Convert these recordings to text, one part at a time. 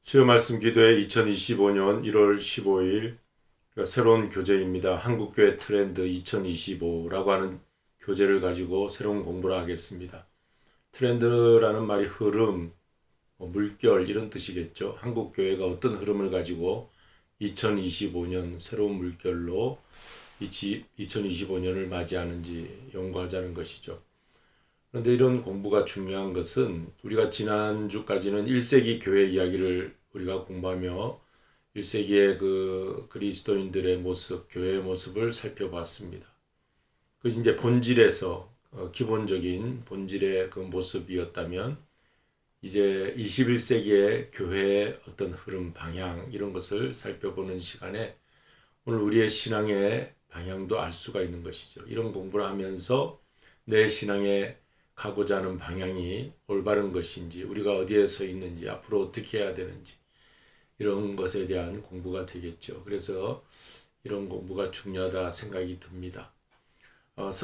주요 말씀 기도회 2025년 1월 15일 새로운 교재입니다. 한국교회 트렌드 2025라고 하는 교재를 가지고 새로운 공부를 하겠습니다. 트렌드라는 말이 흐름, 물결 이런 뜻이겠죠. 한국교회가 어떤 흐름을 가지고 2025년 새로운 물결로 2025년을 맞이하는지 연구하자는 것이죠. 그런데 이런 공부가 중요한 것은 우리가 지난주까지는 1세기 교회 이야기를 우리가 공부하며 1세기의 그 그리스도인들의 모습, 교회의 모습을 살펴봤습니다. 그 이제 본질에서 기본적인 본질의 그 모습이었다면 이제 21세기의 교회의 어떤 흐름, 방향 이런 것을 살펴보는 시간에 오늘 우리의 신앙의 방향도 알 수가 있는 것이죠. 이런 공부를 하면서 내 신앙의 가고자 하는 방향이 올바른 것인지, 우리가 어디에 서 있는지, 앞으로 어떻게 해야 되는지 이런 것에 대한 공부가 되겠죠. 그래서 이런 공부가 중요하다 생각이 듭니다.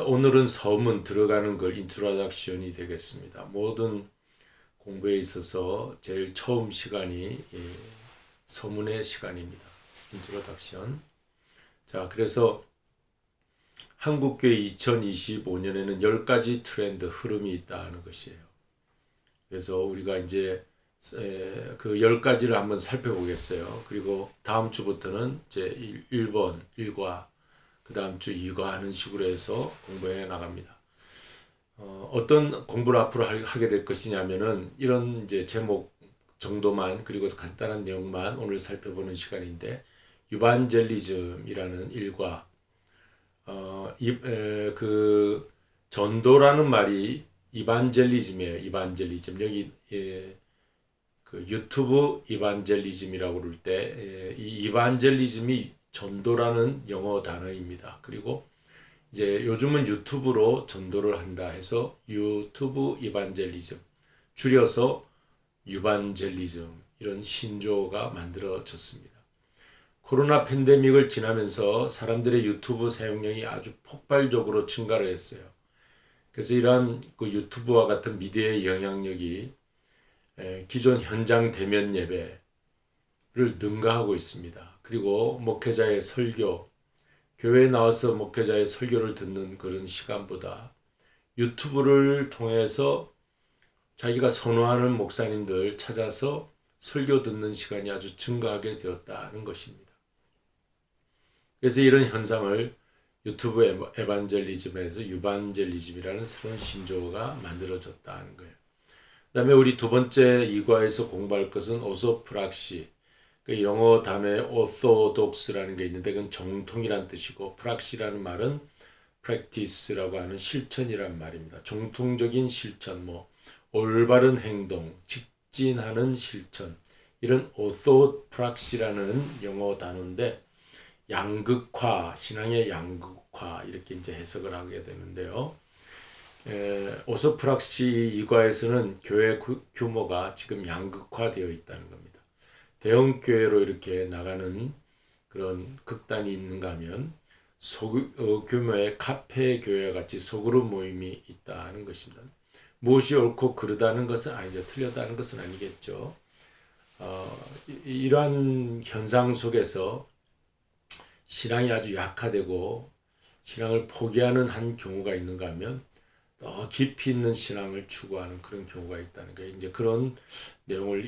오늘은 서문 들어가는 걸 인트로덕션이 되겠습니다. 모든 공부에 있어서 제일 처음 시간이 서문의 시간입니다. 인트로덕션. 자, 그래서 한국교회 2025년에는 10가지 트렌드 흐름이 있다는 것이에요. 그래서 우리가 이제 그 10가지를 한번 살펴보겠어요. 그리고 다음 주부터는 이제 1번, 1과, 그 다음 주 2과 하는 식으로 해서 공부해 나갑니다. 어떤 공부를 앞으로 하게 될 것이냐면은 이런 이제 제목 정도만 그리고 간단한 내용만 오늘 살펴보는 시간인데 유반젤리즘이라는 일과 그 전도라는 말이 이반젤리즘이에요. 이반젤리즘 여기 그 유튜브 이반젤리즘이라고 그럴 때 이 이반젤리즘이 전도라는 영어 단어입니다. 그리고 이제 요즘은 유튜브로 전도를 한다 해서 유튜브 이반젤리즘 줄여서 유반젤리즘 이런 신조어가 만들어졌습니다. 코로나 팬데믹을 지나면서 사람들의 유튜브 사용량이 아주 폭발적으로 증가를 했어요. 그래서 이러한 그 유튜브와 같은 미디어의 영향력이 기존 현장 대면 예배를 능가하고 있습니다. 그리고 목회자의 설교, 교회에 나와서 목회자의 설교를 듣는 그런 시간보다 유튜브를 통해서 자기가 선호하는 목사님들 찾아서 설교 듣는 시간이 아주 증가하게 되었다는 것입니다. 그래서 이런 현상을 유튜브 에반젤리즘에서 유반젤리즘이라는 새로운 신조어가 만들어졌다는 거예요. 그 다음에 우리 두 번째 이과에서 공부할 것은 오소프락시, 그 영어 단어에 orthodox라는 게 있는데 그건 정통이란 뜻이고 프락시라는 말은 practice라고 하는 실천이란 말입니다. 정통적인 실천, 올바른 행동, 직진하는 실천 이런 orthopraxy라는 영어 단어인데 양극화, 신앙의 양극화 이렇게 이제 해석을 하게 되는데요. 오소프락시 이과에서는 교회 규모가 지금 양극화되어 있다는 겁니다. 대형 교회로 이렇게 나가는 그런 극단이 있는가 하면 규모의 카페 교회와 같이 소그룹 모임이 있다는 것입니다. 무엇이 옳고 그르다는 것은 아니죠. 틀렸다는 것은 아니겠죠. 이러한 현상 속에서 신앙이 아주 약화되고 신앙을 포기하는 한 경우가 있는가 하면 더 깊이 있는 신앙을 추구하는 그런 경우가 있다는 거예요. 이제 그런 내용을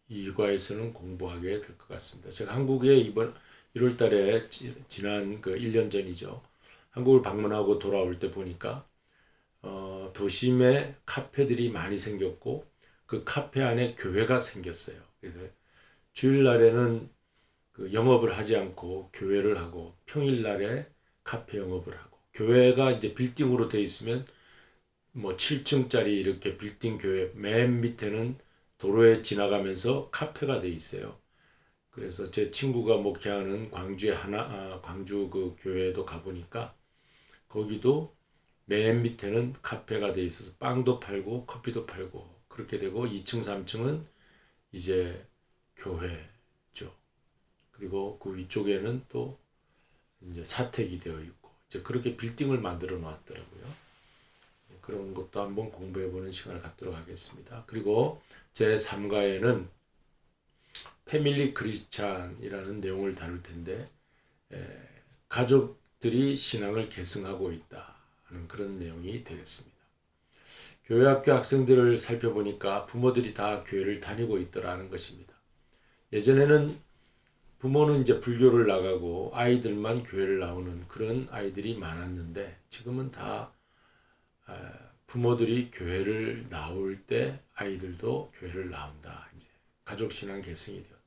이과에서는 공부하게 될 것 같습니다. 제가 한국에 이번 1월 달에 지난 그 1년 전이죠. 한국을 방문하고 돌아올 때 보니까 도심에 카페들이 많이 생겼고 그 카페 안에 교회가 생겼어요. 그래서 주일날에는 그 영업을 하지 않고 교회를 하고 평일날에 카페 영업을 하고 교회가 이제 빌딩으로 되어 있으면 7층짜리 이렇게 빌딩 교회 맨 밑에는 도로에 지나가면서 카페가 되어 있어요. 그래서 제 친구가 목회하는 광주 그 교회도 가보니까 거기도 맨 밑에는 카페가 되어 있어서 빵도 팔고 커피도 팔고 그렇게 되고 2층 3층은 이제 교회죠. 그리고 그 위쪽에는 또 이제 사택이 되어 있고 이제 그렇게 빌딩을 만들어 놨더라고요. 그런 것도 한번 공부해 보는 시간을 갖도록 하겠습니다. 그리고 제 3과에는 패밀리 크리스찬이라는 내용을 다룰 텐데 가족들이 신앙을 계승하고 있다 하는 그런 내용이 되겠습니다. 교회 학교 학생들을 살펴보니까 부모들이 다 교회를 다니고 있더라는 것입니다. 예전에는 부모는 이제 불교를 나가고 아이들만 교회를 나오는 그런 아이들이 많았는데 지금은 다 부모들이 교회를 나올 때 아이들도 교회를 나온다. 이제 가족 신앙 계승이 되었다.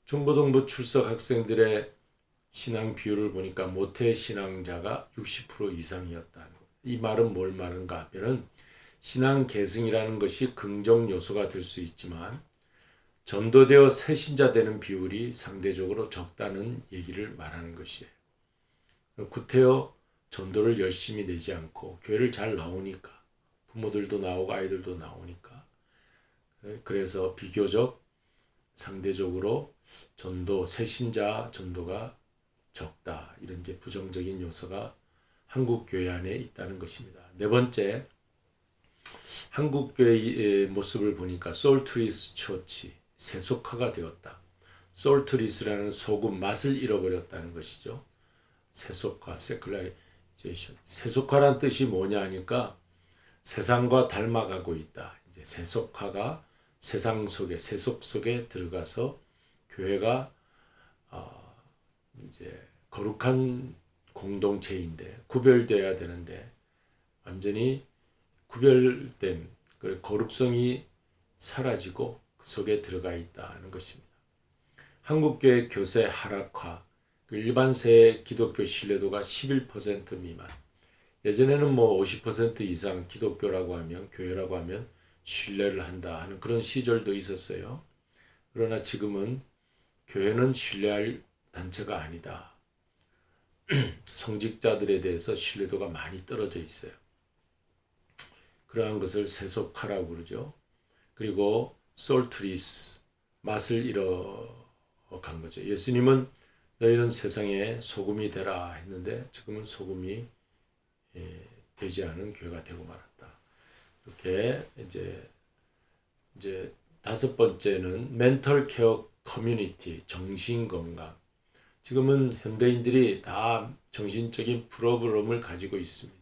중고등부 출석 학생들의 신앙 비율을 보니까 모태 신앙자가 60% 이상이었다는 것. 이 말은 뭘 말인가 하면은 신앙 계승이라는 것이 긍정 요소가 될 수 있지만 전도되어 새신자 되는 비율이 상대적으로 적다는 얘기를 말하는 것이에요. 구태여 전도를 열심히 내지 않고 교회를 잘 나오니까 부모들도 나오고 아이들도 나오니까 그래서 비교적 상대적으로 전도 새신자 전도가 적다 이런 이제 부정적인 요소가 한국 교회 안에 있다는 것입니다. 네 번째 한국 교회의 모습을 보니까 솔트리스 처치 세속화가 되었다. 솔트리스라는 소금 맛을 잃어버렸다는 것이죠. 세속화, 세큘라리제이션. 세속화란 뜻이 뭐냐 하니까 세상과 닮아가고 있다. 이제 세속화가 세상 속에 세속 속에 들어가서 교회가 이제 거룩한 공동체인데 구별되어야 되는데 완전히 구별된 그 거룩성이 사라지고 그 속에 들어가 있다는 것입니다. 한국교회 교세 하락화, 일반세 기독교 신뢰도가 11% 미만. 예전에는 뭐 50% 이상 기독교라고 하면 교회라고 하면 신뢰를 한다 하는 그런 시절도 있었어요. 그러나 지금은 교회는 신뢰할 단체가 아니다. 성직자들에 대해서 신뢰도가 많이 떨어져 있어요. 그러한 것을 세속화라고 그러죠. 그리고 솔트리스, 맛을 잃어간 거죠. 예수님은 너희는 세상에 소금이 되라 했는데 지금은 소금이 되지 않은 교회가 되고 말았다. 이렇게 이제 다섯 번째는 멘털 케어 커뮤니티, 정신 건강. 지금은 현대인들이 다 정신적인 프로그램을 가지고 있습니다.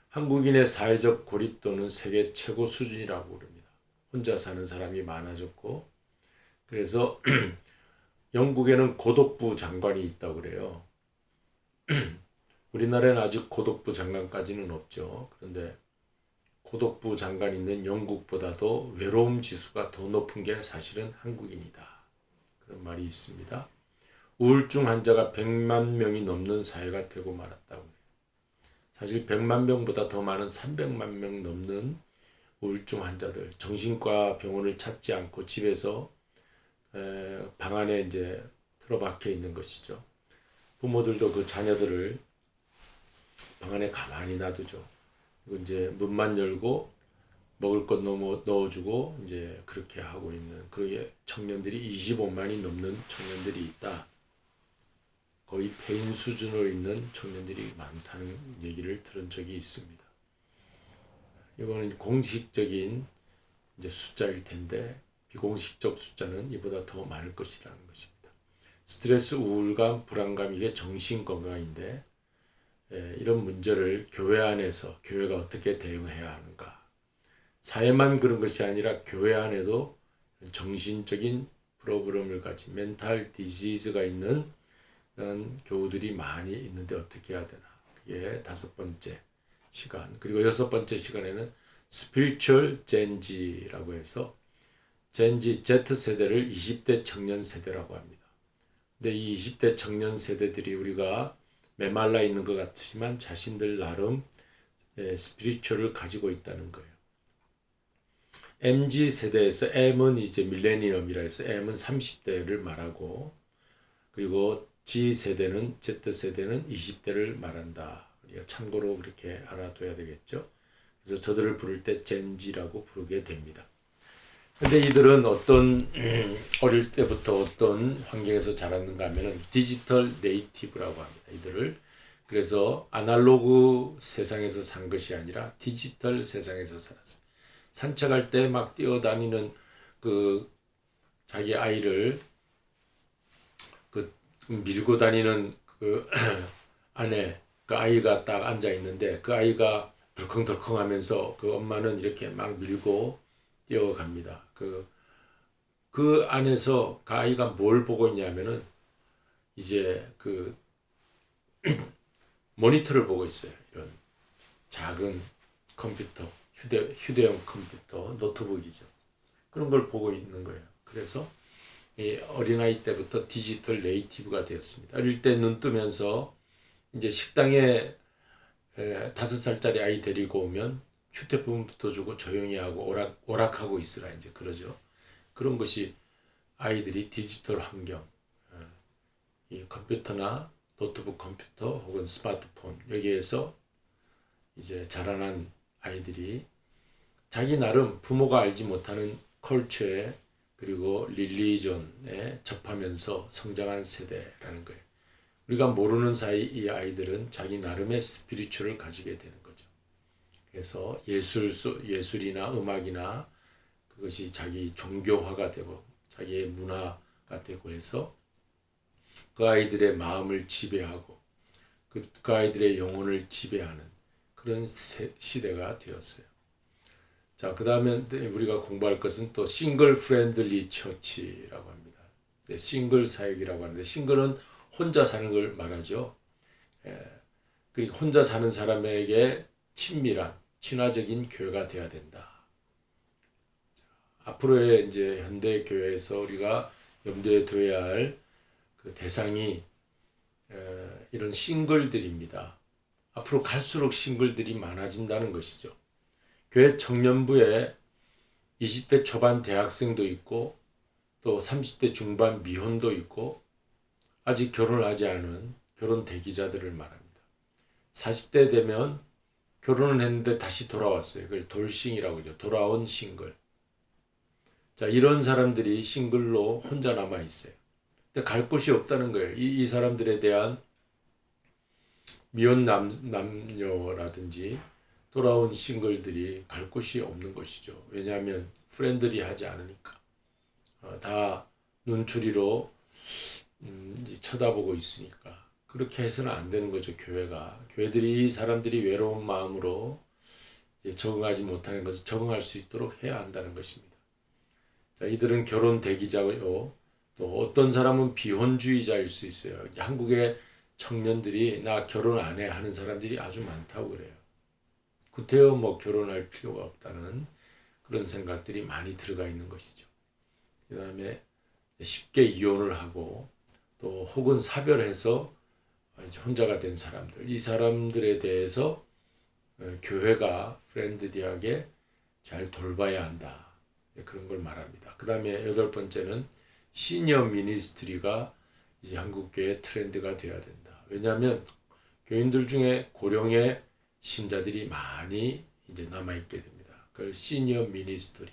한국인의 사회적 고립도는 세계 최고 수준이라고 그럽니다. 혼자 사는 사람이 많아졌고 그래서 영국에는 고독부 장관이 있다고 그래요. 우리나라에는 아직 고독부 장관까지는 없죠. 그런데 고독부 장관 있는 영국보다도 외로움 지수가 더 높은 게 사실은 한국인이다. 그런 말이 있습니다. 우울증 환자가 100만 명이 넘는 사회가 되고 말았다고 해요. 사실 100만 명보다 더 많은 300만 명 넘는 우울증 환자들, 정신과 병원을 찾지 않고 집에서 방 안에 이제 틀어박혀 있는 것이죠. 부모들도 그 자녀들을 방 안에 가만히 놔두죠. 그리고 이제 문만 열고 먹을 것 넣어주고 이제 그렇게 하고 있는 그게 청년들이 25만이 넘는 청년들이 있다. 거의 폐인 수준으로 있는 청년들이 많다는 얘기를 들은 적이 있습니다. 이거는 공식적인 이제 숫자일 텐데 비공식적 숫자는 이보다 더 많을 것이라는 것입니다. 스트레스, 우울감, 불안감 이게 정신 건강인데 이런 문제를 교회 안에서 교회가 어떻게 대응해야 하는가? 사회만 그런 것이 아니라 교회 안에도 정신적인 프로그램을 가진 멘탈 디지즈가 있는 그런 교우들이 많이 있는데 어떻게 해야 되나? 그게 다섯 번째 시간. 그리고 여섯 번째 시간에는 스피리추얼 젠지라고 해서 젠지 Z세대를 20대 청년 세대라고 합니다. 근데 이 20대 청년 세대들이 우리가 메말라 있는 것 같지만 자신들 나름 스피리추얼을 가지고 있다는 거예요. MZ 세대에서 M은 이제 밀레니엄이라 해서 M은 30대를 말하고 그리고 G 세대는 Z 세대는 20대를 말한다. 우리가 참고로 그렇게 알아둬야 되겠죠. 그래서 저들을 부를 때 젠지라고 부르게 됩니다. 근데 이들은 어떤 어릴 때부터 어떤 환경에서 자랐는가 하면은 디지털 네이티브라고 합니다. 이들을 그래서 아날로그 세상에서 산 것이 아니라 디지털 세상에서 살았어요. 산책할 때 막 뛰어다니는 그 자기 아이를 그 밀고 다니는 그 안에 그 아이가 딱 앉아 있는데 그 아이가 덜컹덜컹 하면서 그 엄마는 이렇게 막 밀고 뛰어갑니다. 그 안에서 그 아이가 뭘 보고 있냐면은 이제 그 모니터를 보고 있어요. 이런 작은 컴퓨터, 휴대용 컴퓨터, 노트북이죠. 그런 걸 보고 있는 거예요. 그래서 이 어린아이 때부터 디지털 네이티브가 되었습니다. 어릴 때 눈 뜨면서 이제 식당에 5살짜리 아이 데리고 오면 휴대폰부터 주고 조용히 하고 오락하고 있으라 이제 그러죠. 그런 것이 아이들이 디지털 환경, 이 컴퓨터나 노트북 컴퓨터 혹은 스마트폰 여기에서 이제 자라난 아이들이 자기 나름 부모가 알지 못하는 컬처에 그리고 릴리전에 접하면서 성장한 세대라는 거예요. 우리가 모르는 사이 이 아이들은 자기 나름의 스피리추얼을 가지게 되는 거죠. 그래서 예술이나 음악이나 그것이 자기 종교화가 되고 자기의 문화가 되고 해서 그 아이들의 마음을 지배하고 그 아이들의 영혼을 지배하는 그런 시대가 되었어요. 자, 그 다음에 우리가 공부할 것은 또 싱글 프렌들리 처치라고 합니다. 네, 싱글 사역이라고 하는데 싱글은 혼자 사는 걸 말하죠. 그러니까 혼자 사는 사람에게 친밀한 친화적인 교회가 되어야 된다. 앞으로의 이제 현대 교회에서 우리가 염두에 둬야 할 그 대상이 이런 싱글들입니다. 앞으로 갈수록 싱글들이 많아진다는 것이죠. 교회 청년부에 20대 초반 대학생도 있고 또 30대 중반 미혼도 있고 아직 결혼을 하지 않은 결혼 대기자들을 말합니다. 40대 되면 결혼을 했는데 다시 돌아왔어요. 그걸 돌싱이라고 하죠. 돌아온 싱글. 자, 이런 사람들이 싱글로 혼자 남아 있어요. 근데 갈 곳이 없다는 거예요. 이 사람들에 대한 미혼 남녀라든지 돌아온 싱글들이 갈 곳이 없는 것이죠. 왜냐하면 프렌들리하지 않으니까. 다 눈초리로 쳐다보고 있으니까. 그렇게 해서는 안 되는 거죠. 교회들이 이 사람들이 외로운 마음으로 이제 적응하지 못하는 것을 적응할 수 있도록 해야 한다는 것입니다. 자, 이들은 결혼 대기자요. 또 어떤 사람은 비혼주의자일 수 있어요. 한국의 청년들이 나 결혼 안 해 하는 사람들이 아주 많다고 그래요. 구태여 뭐 결혼할 필요가 없다는 그런 생각들이 많이 들어가 있는 것이죠. 그 다음에 쉽게 이혼을 하고 또 혹은 사별해서 혼자가 된 사람들, 이 사람들에 대해서 교회가 프렌드리하게 잘 돌봐야 한다. 그런 걸 말합니다. 그 다음에 8번째는 시니어 미니스트리가 이제 한국교회 트렌드가 되어야 된다. 왜냐하면 교인들 중에 고령의 신자들이 많이 이제 남아있게 됩니다. 그걸 시니어 미니스트리.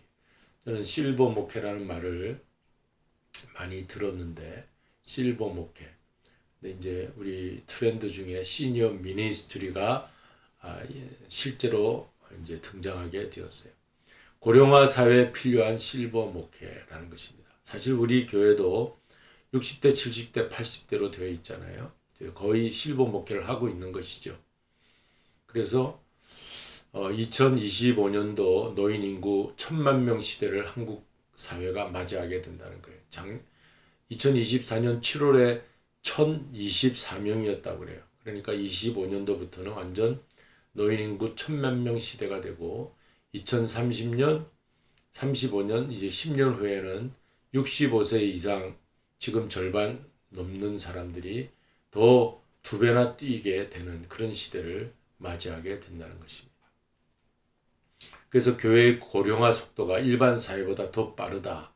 저는 실버 목회라는 말을 많이 들었는데, 실버 목회. 근데 이제 우리 트렌드 중에 시니어 미니스트리가 실제로 이제 등장하게 되었어요. 고령화 사회에 필요한 실버 목회라는 것입니다. 사실 우리 교회도 60대, 70대, 80대로 되어 있잖아요. 거의 실버 목회를 하고 있는 것이죠. 그래서 2025년도 노인 인구 1000만 명 시대를 한국 사회가 맞이하게 된다는 거예요. 2024년 7월에 1024명이었다고 그래요. 그러니까 25년도부터는 완전 노인 인구 1000만 명 시대가 되고 2030년, 35년 이제 10년 후에는 65세 이상 지금 절반 넘는 사람들이 더 2배나 뛰게 되는 그런 시대를 맞이하게 된다는 것입니다. 그래서 교회의 고령화 속도가 일반 사회보다 더 빠르다.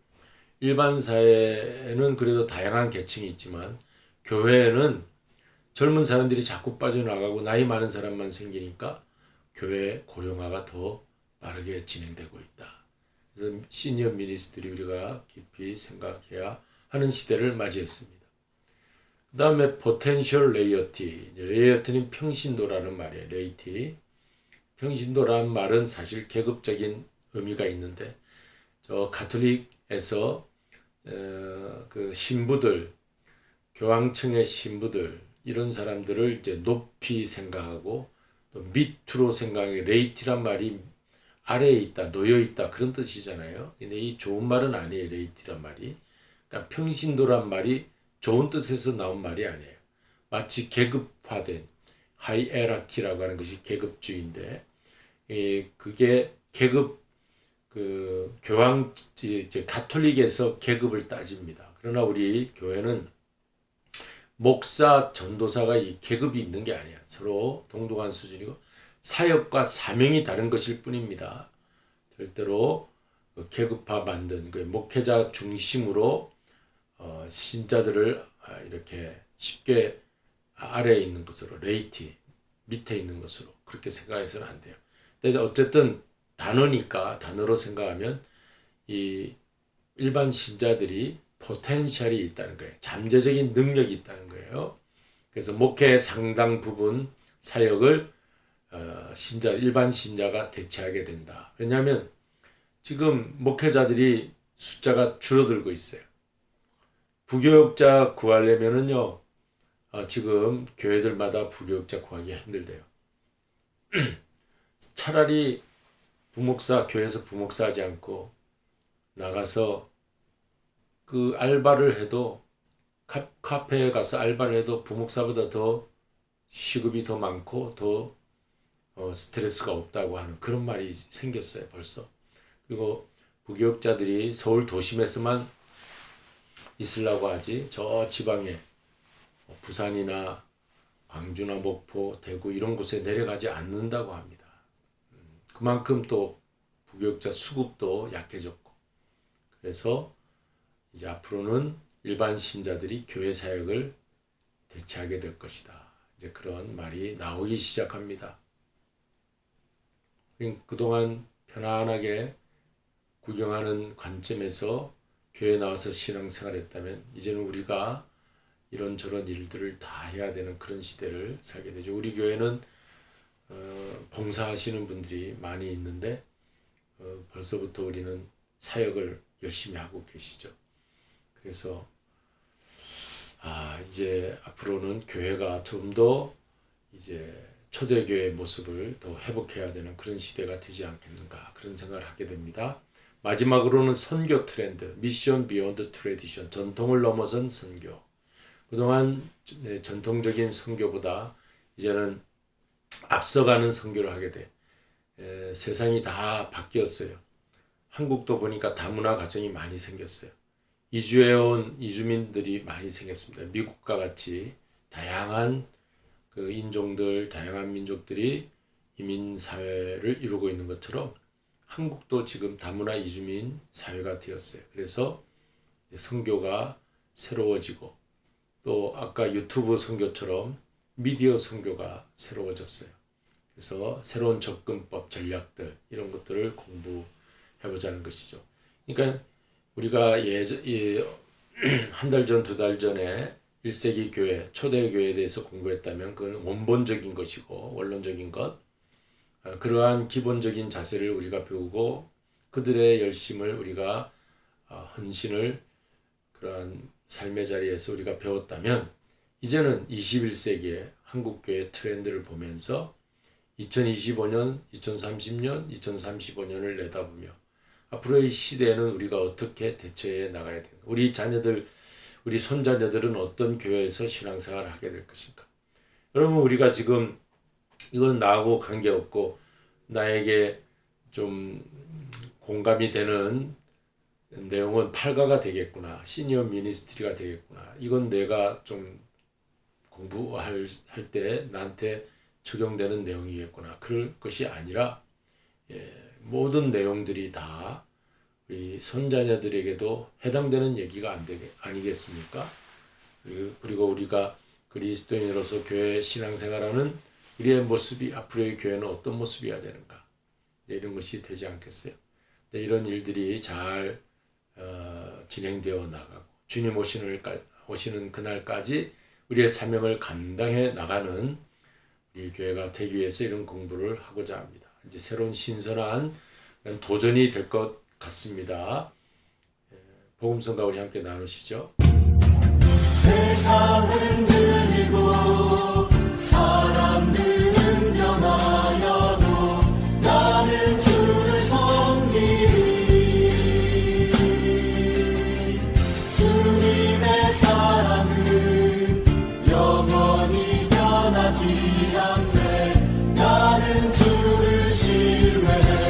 일반 사회에는 그래도 다양한 계층이 있지만 교회에는 젊은 사람들이 자꾸 빠져나가고 나이 많은 사람만 생기니까 교회 고령화가 더 빠르게 진행되고 있다. 그래서 시니어 미니스트리 우리가 깊이 생각해야 하는 시대를 맞이했습니다. 그 다음에 포텐셜 레이어티. 레이어티는 평신도라는 말이에요. 레이티. 평신도라는 말은 사실 계급적인 의미가 있는데 저 가톨릭에서 그 신부들, 교황청의 신부들 이런 사람들을 이제 높이 생각하고 또 밑으로 생각하기 레이티란 말이 아래에 있다, 놓여 있다 그런 뜻이잖아요. 근데 이 좋은 말은 아니에요. 레이티란 말이. 그러니까 평신도란 말이 좋은 뜻에서 나온 말이 아니에요. 마치 계급화된 하이에라키라고 하는 것이 계급주의인데 그게 계급 그 교황 이제 가톨릭에서 계급을 따집니다. 그러나 우리 교회는 목사, 전도사가 이 계급이 있는 게 아니야. 서로 동등한 수준이고 사역과 사명이 다른 것일 뿐입니다. 절대로 계급화 만든 그 목회자 중심으로 신자들을 이렇게 쉽게 아래에 있는 것으로 레이티 밑에 있는 것으로 그렇게 생각해서는 안 돼요. 근데 어쨌든 단어니까 단어로 생각하면 이 일반 신자들이 포텐셜이 있다는 거예요. 잠재적인 능력이 있다는 거예요. 그래서 목회의 상당 부분 사역을 신자 일반 신자가 대체하게 된다. 왜냐하면 지금 목회자들이 숫자가 줄어들고 있어요. 부교역자 구하려면은요, 지금 교회들마다 부교역자 구하기 힘들대요. 차라리 부목사 교회에서 부목사 하지 않고 나가서 그 알바를 해도 카페에 가서 알바를 해도 부목사보다 더 시급이 더 많고 더 스트레스가 없다고 하는 그런 말이 생겼어요 벌써. 그리고 부교역자들이 서울 도심에서만 있으려고 하지 저 지방에 부산이나 광주나 목포, 대구 이런 곳에 내려가지 않는다고 합니다. 그만큼 또 부교역자 수급도 약해졌고 그래서 이제 앞으로는 일반 신자들이 교회 사역을 대체하게 될 것이다. 이제 그런 말이 나오기 시작합니다. 그동안 편안하게 구경하는 관점에서 교회 나와서 신앙생활 했다면 이제는 우리가 이런저런 일들을 다 해야 되는 그런 시대를 살게 되죠. 우리 교회는 봉사하시는 분들이 많이 있는데 벌써부터 우리는 사역을 열심히 하고 계시죠. 그래서 이제 앞으로는 교회가 좀 더 이제 초대교회의 모습을 더 회복해야 되는 그런 시대가 되지 않겠는가 그런 생각을 하게 됩니다. 마지막으로는 선교 트렌드, 미션 비욘드 트래디션, 전통을 넘어선 선교. 그동안 전통적인 선교보다 이제는 앞서가는 선교를 하게 돼. 세상이 다 바뀌었어요. 한국도 보니까 다문화 가정이 많이 생겼어요. 이주해온 이주민들이 많이 생겼습니다. 미국과 같이 다양한 그 인종들, 다양한 민족들이 이민 사회를 이루고 있는 것처럼 한국도 지금 다문화 이주민 사회가 되었어요. 그래서 이제 선교가 새로워지고 또 아까 유튜브 선교처럼 미디어 선교가 새로워졌어요. 그래서 새로운 접근법, 전략들 이런 것들을 공부해보자는 것이죠. 그러니까 우리가 한 달 전, 두 달 전에 1세기 교회, 초대교회에 대해서 공부했다면 그건 원본적인 것이고 원론적인 것 그러한 기본적인 자세를 우리가 배우고 그들의 열심을 우리가 헌신을 그러한 삶의 자리에서 우리가 배웠다면 이제는 21세기의 한국교회 트렌드를 보면서 2025년, 2030년, 2035년을 내다보며 앞으로의 시대에는 우리가 어떻게 대처해 나가야 되는가. 우리 자녀들, 우리 손자녀들은 어떤 교회에서 신앙생활을 하게 될 것인가. 여러분 우리가 지금 이건 나하고 관계없고 나에게 좀 공감이 되는 내용은 팔가가 되겠구나. 시니어 미니스트리가 되겠구나. 이건 내가 좀 공부할 때 나한테 적용되는 내용이겠구나. 그럴 것이 아니라 모든 내용들이 다 우리 손자녀들에게도 해당되는 얘기가 아니겠습니까? 그리고 우리가 그리스도인으로서 교회 신앙생활하는 우리의 모습이 앞으로의 교회는 어떤 모습이어야 되는가 이런 것이 되지 않겠어요? 이런 일들이 잘 진행되어 나가고 주님 오시는 그날까지 우리의 사명을 감당해 나가는 우리 교회가 되기 위해서 이런 공부를 하고자 합니다. 이제 새로운 신선한 도전이 될 것 같습니다. 복음성가 우리 함께 나누시죠. 세상은 들리고 사람들은 변하여도 나는 주를 섬기리. 주님의 사랑은 영원히 변하지 않네. 나는 주를 신뢰해.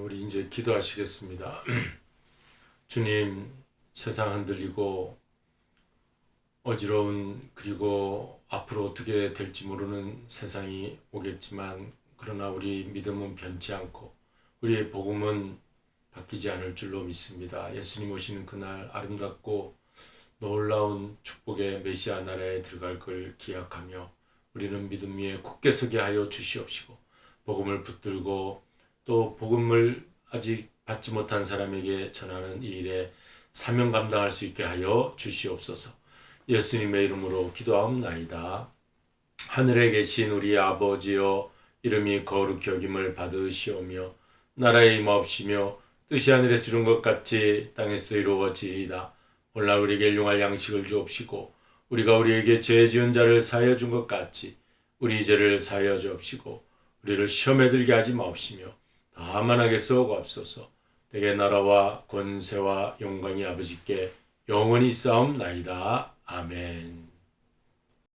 우리 이제 기도하시겠습니다. 주님, 세상 흔들리고 어지러운 그리고 앞으로 어떻게 될지 모르는 세상이 오겠지만 그러나 우리 믿음은 변치 않고 우리의 복음은 바뀌지 않을 줄로 믿습니다. 예수님 오시는 그날 아름답고 놀라운 축복의 메시아 나라에 들어갈 걸 기약하며 우리는 믿음 위에 굳게 서게 하여 주시옵시고 복음을 붙들고 또 복음을 아직 받지 못한 사람에게 전하는 이 일에 사명 감당할 수 있게 하여 주시옵소서. 예수님의 이름으로 기도하옵나이다. 하늘에 계신 우리 아버지여, 이름이 거룩히 여김을 받으시오며 나라에 임하옵시며 뜻이 하늘에서 이룬 것 같이 땅에서도 이루어지이다. 오늘날 우리에게 일용할 양식을 주옵시고 우리가 우리에게 죄 지은 자를 사하여 준 것 같이 우리 죄를 사하여 주옵시고 우리를 시험에 들게 하지 마옵시며 다만 하게 쏘옵소서. 내게 나라와 권세와 영광이 아버지께 영원히 싸움나이다. 아멘.